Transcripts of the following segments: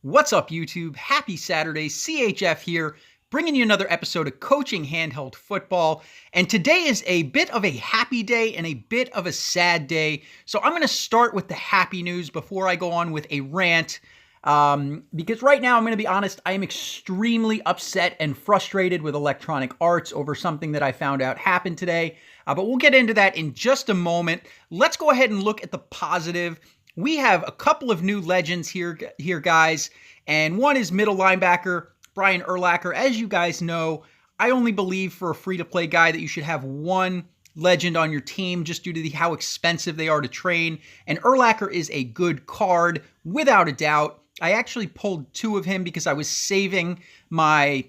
What's up, YouTube? Happy Saturday. CHF here, bringing you another episode of Coaching Handheld Football. And today is a bit of a happy day and a bit of a sad day. So I'm going to start with the happy news before I go on with a rant. Because right now, I'm going to be honest, I am extremely upset and frustrated with Electronic Arts over something that I found out happened today. But we'll get into that in just a moment. Let's go ahead and look at the positive. We have a couple of new legends here, guys, and one is middle linebacker Brian Urlacher. As you guys know, I only believe for a free-to-play guy that you should have one legend on your team just due to how expensive they are to train, and Urlacher is a good card, without a doubt. I actually pulled two of him because I was saving my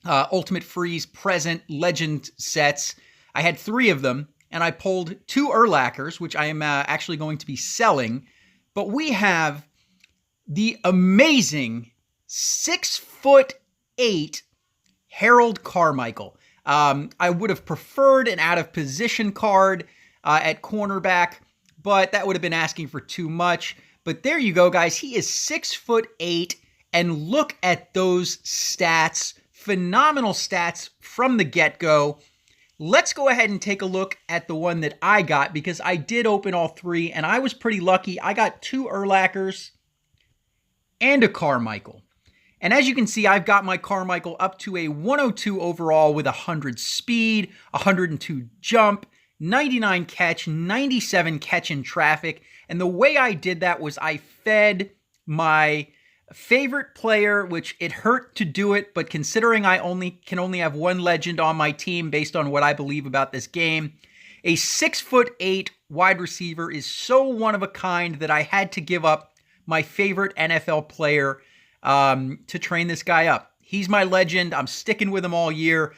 Ultimate Freeze present legend sets. I had three of them, and I pulled two Urlachers, which I am actually going to be selling. But we have the amazing 6'8" Harold Carmichael. I would have preferred an out-of-position card at cornerback, but that would have been asking for too much. But there you go, guys. He is 6'8", and look at those stats. Phenomenal stats from the get-go. Let's go ahead and take a look at the one that I got, because I did open all three, and I was pretty lucky. I got two Urlachers and a Carmichael. And as you can see, I've got my Carmichael up to a 102 overall with 100 speed, 102 jump, 99 catch, 97 catch in traffic. And the way I did that was I fed my favorite player, which it hurt to do it, but considering I can only have one legend on my team based on what I believe about this game, a 6'8" wide receiver is so one of a kind that I had to give up my favorite NFL player to train this guy up. He's my legend. I'm sticking with him all year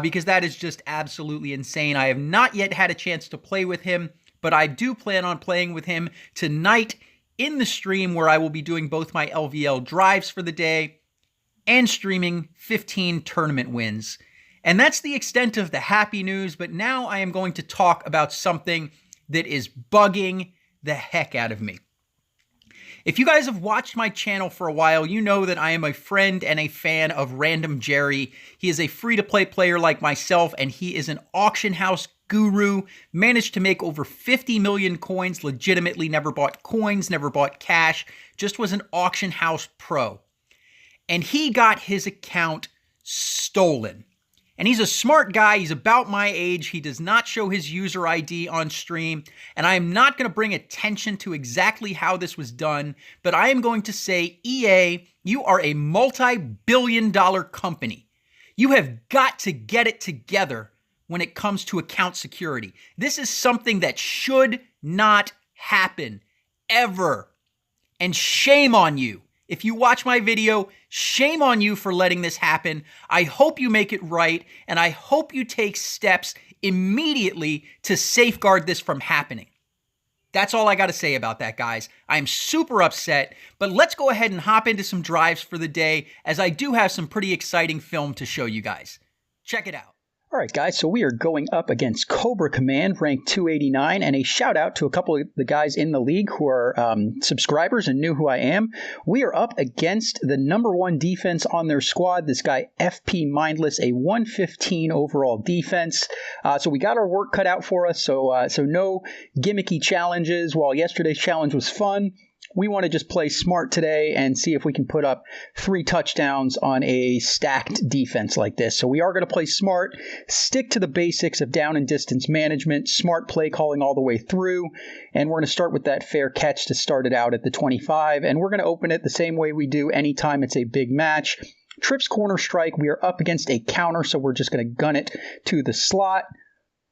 because that is just absolutely insane. I have not yet had a chance to play with him, but I do plan on playing with him tonight in the stream, where I will be doing both my LVL drives for the day and streaming 15 tournament wins. And that's the extent of the happy news, but now I am going to talk about something that is bugging the heck out of me. If you guys have watched my channel for a while, you know that I am a friend and a fan of Random Jerry. He is a free-to-play player like myself, and he is an auction house guru, managed to make over 50 million coins, legitimately never bought coins, never bought cash, just was an auction house pro. And he got his account stolen. And he's a smart guy. He's about my age. He does not show his user ID on stream. And I am not going to bring attention to exactly how this was done, but I am going to say, EA, you are a multi-billion-dollar company. You have got to get it together when it comes to account security. This is something that should not happen, ever. And shame on you. If you watch my video, shame on you for letting this happen. I hope you make it right, and I hope you take steps immediately to safeguard this from happening. That's all I got to say about that, guys. I'm super upset, but let's go ahead and hop into some drives for the day, as I do have some pretty exciting film to show you guys. Check it out. All right, guys, so we are going up against Cobra Command, ranked 289, and a shout-out to a couple of the guys in the league who are subscribers and knew who I am. We are up against the number one defense on their squad, this guy FP Mindless, a 115 overall defense. So we got our work cut out for us, so no gimmicky challenges. While yesterday's challenge was fun, we want to just play smart today and see if we can put up 3 touchdowns on a stacked defense like this. So we are going to play smart, stick to the basics of down and distance management, smart play calling all the way through, and we're going to start with that fair catch to start it out at the 25, and we're going to open it the same way we do anytime it's a big match. Trips corner strike, we are up against a counter, so we're just going to gun it to the slot,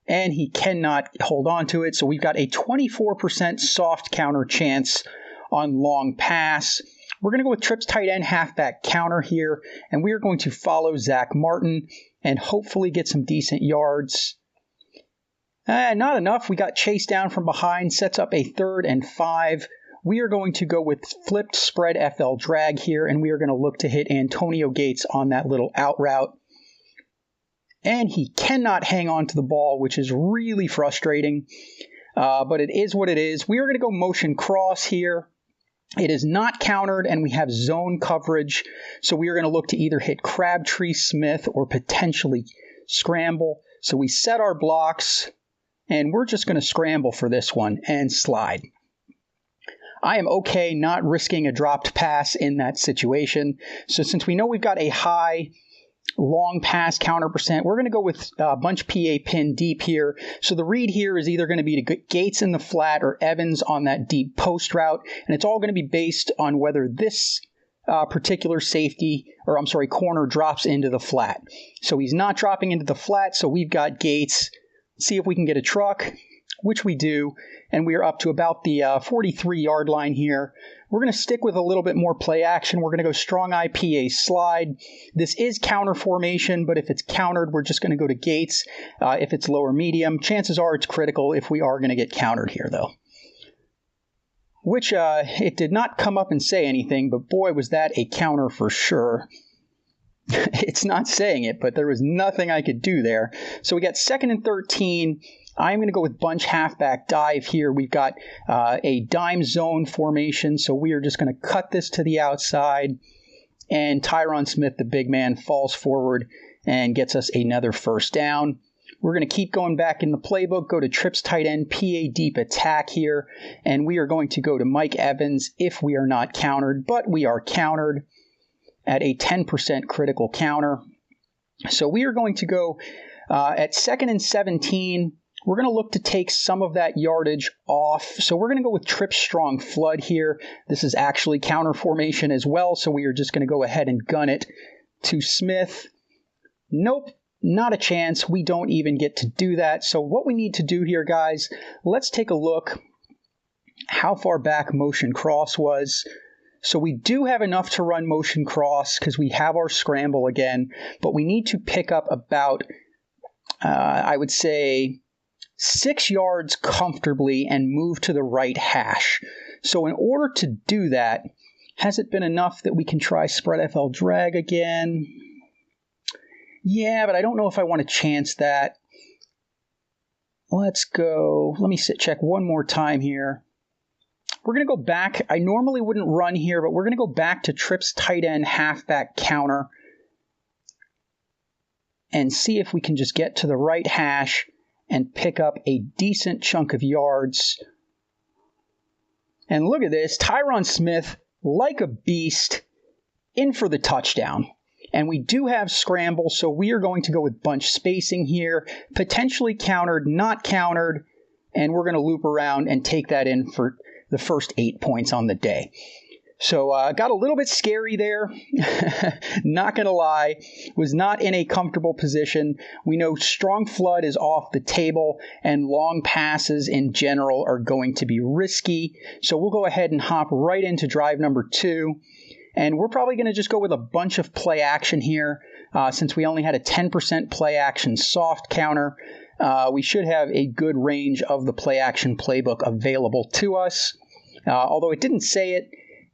and he cannot hold on to it, so we've got a 24% soft counter chance on long pass. We're going to go with trips tight end halfback counter here, and we are going to follow Zach Martin and hopefully get some decent yards. Not enough. We got chased down from behind, sets up a 3rd and 5. We are going to go with flipped spread FL drag here, and we are going to look to hit Antonio Gates on that little out route. And he cannot hang on to the ball, which is really frustrating. But it is what it is. We are going to go motion cross here. It is not countered, and we have zone coverage. So we are going to look to either hit Crabtree, Smith, or potentially scramble. So we set our blocks, and we're just going to scramble for this one and slide. I am okay not risking a dropped pass in that situation. So since we know we've got a high long pass counter percent, we're going to go with bunch PA pin deep here. So the read here is either going to be to Gates in the flat or Evans on that deep post route. And it's all going to be based on whether this particular corner drops into the flat. So he's not dropping into the flat, so we've got Gates. See if we can get a truck, which we do, and we are up to about the 43-yard line here. We're going to stick with a little bit more play action. We're going to go strong IPA slide. This is counter formation, but if it's countered, we're just going to go to Gates. If it's lower medium, chances are it's critical if we are going to get countered here, though. Which it did not come up and say anything, but boy, was that a counter for sure. It's not saying it, but there was nothing I could do there. So we got 2nd and 13. I'm going to go with bunch halfback dive here. We've got a dime zone formation, so we are just going to cut this to the outside. And Tyron Smith, the big man, falls forward and gets us another first down. We're going to keep going back in the playbook, go to trips tight end, PA deep attack here, and we are going to go to Mike Evans if we are not countered, but we are countered at a 10% critical counter. So we are going to go at 2nd and 17. We're going to look to take some of that yardage off. So we're going to go with trip strong flood here. This is actually counter formation as well, so we are just going to go ahead and gun it to Smith. Nope, not a chance. We don't even get to do that. So what we need to do here, guys, let's take a look how far back motion cross was. So we do have enough to run motion cross because we have our scramble again, but we need to pick up about, I would say, 6 yards comfortably and move to the right hash. So in order to do that, has it been enough that we can try spread FL drag again? Yeah, but I don't know if I want to chance that. Let's go. Let me check one more time here. We're going to go back. I normally wouldn't run here, but we're going to go back to trips tight end halfback counter and see if we can just get to the right hash and pick up a decent chunk of yards. And look at this. Tyron Smith, like a beast, in for the touchdown. And we do have scramble, so we are going to go with bunch spacing here. Potentially countered, not countered. And we're going to loop around and take that in for the first 8 points on the day. So got a little bit scary there. Not going to lie. Was not in a comfortable position. We know strong flood is off the table and long passes in general are going to be risky. So we'll go ahead and hop right into drive number 2. And we're probably going to just go with a bunch of play action here. Since we only had a 10% play action soft counter, we should have a good range of the play action playbook available to us. Although it didn't say it,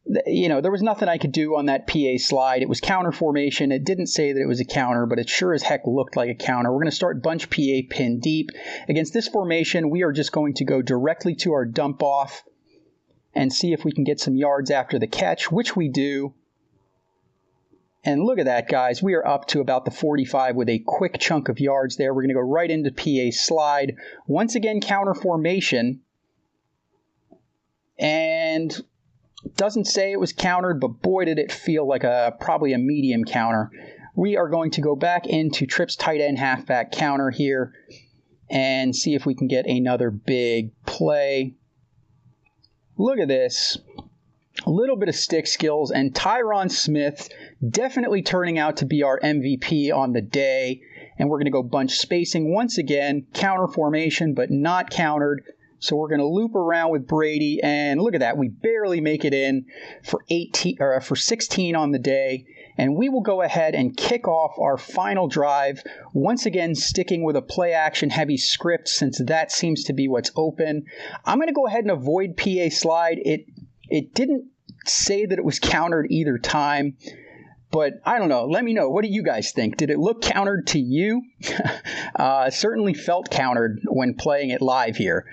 there was nothing I could do on that PA slide. It was counter formation. It didn't say that it was a counter, but it sure as heck looked like a counter. We're going to start bunch PA pin deep. Against this formation, we are just going to go directly to our dump off and see if we can get some yards after the catch, which we do. And look at that, guys. We are up to about the 45 with a quick chunk of yards there. We're going to go right into PA slide. Once again, counter formation. And doesn't say it was countered, but boy, did it feel like probably a medium counter. We are going to go back into trips tight end halfback counter here and see if we can get another big play. Look at this. A little bit of stick skills, and Tyron Smith definitely turning out to be our MVP on the day. And we're going to go bunch spacing once again, counter formation, but not countered. So we're going to loop around with Brady, and look at that. We barely make it in for 16 on the day. And we will go ahead and kick off our final drive, once again sticking with a play-action heavy script since that seems to be what's open. I'm going to go ahead and avoid PA slide. It didn't say that it was countered either time, but I don't know. Let me know. What do you guys think? Did it look countered to you? Certainly felt countered when playing it live here.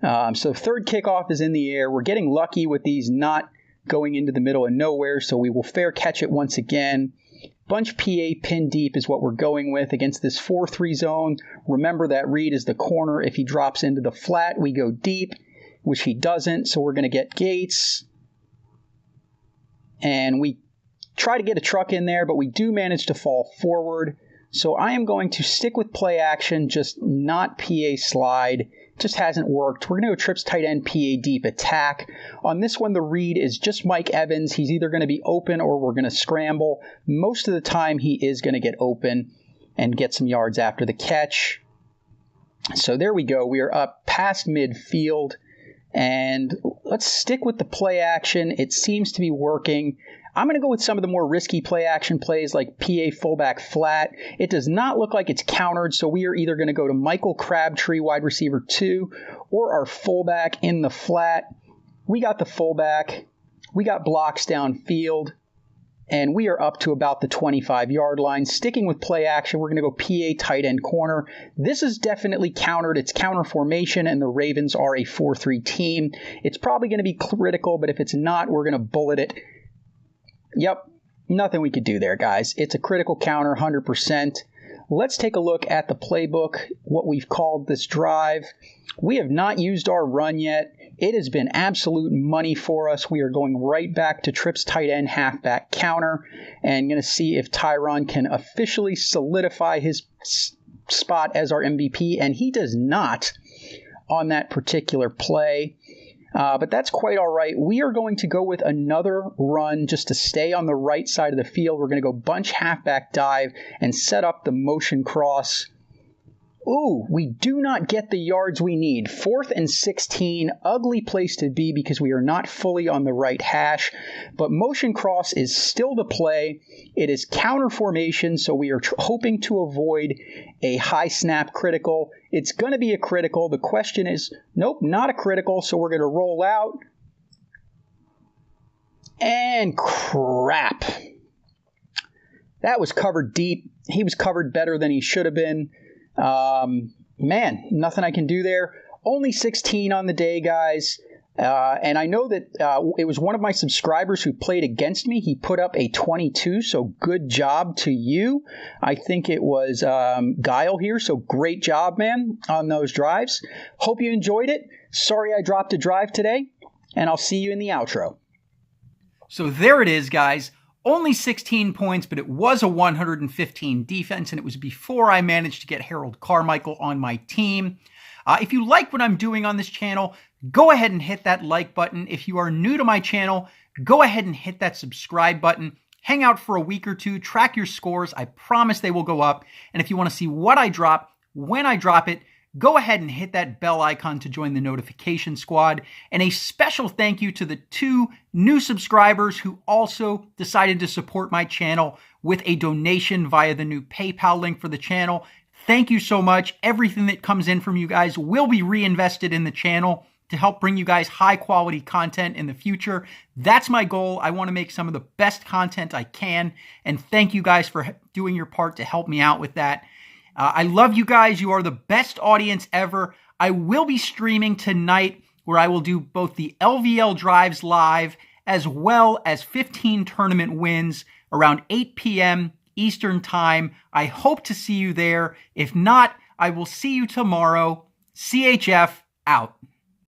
So third kickoff is in the air. We're getting lucky with these not going into the middle of nowhere, so we will fair catch it once again. Bunch PA pin deep is what we're going with against this 4-3 zone. Remember that read is the corner. If he drops into the flat, we go deep, which he doesn't, so we're going to get Gates. And we try to get a truck in there, but we do manage to fall forward. So I am going to stick with play action, just not PA slide. Just hasn't worked. We're going to go trips tight end, PA deep attack. On this one, the read is just Mike Evans. He's either going to be open or we're going to scramble. Most of the time, he is going to get open and get some yards after the catch. So there we go. We are up past midfield. And let's stick with the play action. It seems to be working. I'm going to go with some of the more risky play action plays like PA fullback flat. It does not look like it's countered, so we are either going to go to Michael Crabtree, wide receiver 2, or our fullback in the flat. We got the fullback. We got blocks downfield. And we are up to about the 25-yard line. Sticking with play action, we're going to go PA tight end corner. This is definitely countered. It's counter formation, and the Ravens are a 4-3 team. It's probably going to be critical, but if it's not, we're going to bullet it. Yep, nothing we could do there, guys. It's a critical counter, 100%. Let's take a look at the playbook, what we've called this drive. We have not used our run yet. It has been absolute money for us. We are going right back to trips tight end halfback counter and going to see if Tyron can officially solidify his spot as our MVP, and he does not on that particular play. But that's quite all right. We are going to go with another run just to stay on the right side of the field. We're going to go bunch halfback dive and set up the motion cross. Ooh, we do not get the yards we need. 4th and 16, ugly place to be because we are not fully on the right hash. But motion cross is still the play. It is counter formation, so we are hoping to avoid a high snap critical. It's going to be a critical. The question is, nope, not a critical, so we're going to roll out. And crap. That was covered deep. He was covered better than he should have been. Man, nothing I can do there. Only 16 on the day, guys. And I know that it was one of my subscribers who played against me. He put up a 22, so good job to you. I think it was Guile here, so great job, man, on those drives. Hope you enjoyed it. Sorry I dropped a drive today, and I'll see you in the outro. So there it is, guys. Only 16 points, but it was a 115 defense, and it was before I managed to get Harold Carmichael on my team. If you like what I'm doing on this channel, go ahead and hit that like button. If you are new to my channel, go ahead and hit that subscribe button. Hang out for a week or two, track your scores. I promise they will go up. And if you want to see what I drop, when I drop it, go ahead and hit that bell icon to join the notification squad. And a special thank you to the 2 new subscribers who also decided to support my channel with a donation via the new PayPal link for the channel. Thank you so much. Everything that comes in from you guys will be reinvested in the channel to help bring you guys high quality content in the future. That's my goal. I want to make some of the best content I can. And thank you guys for doing your part to help me out with that. I love you guys. You are the best audience ever. I will be streaming tonight where I will do both the LVL drives live as well as 15 tournament wins around 8 p.m. Eastern Time. I hope to see you there. If not, I will see you tomorrow. CHF out.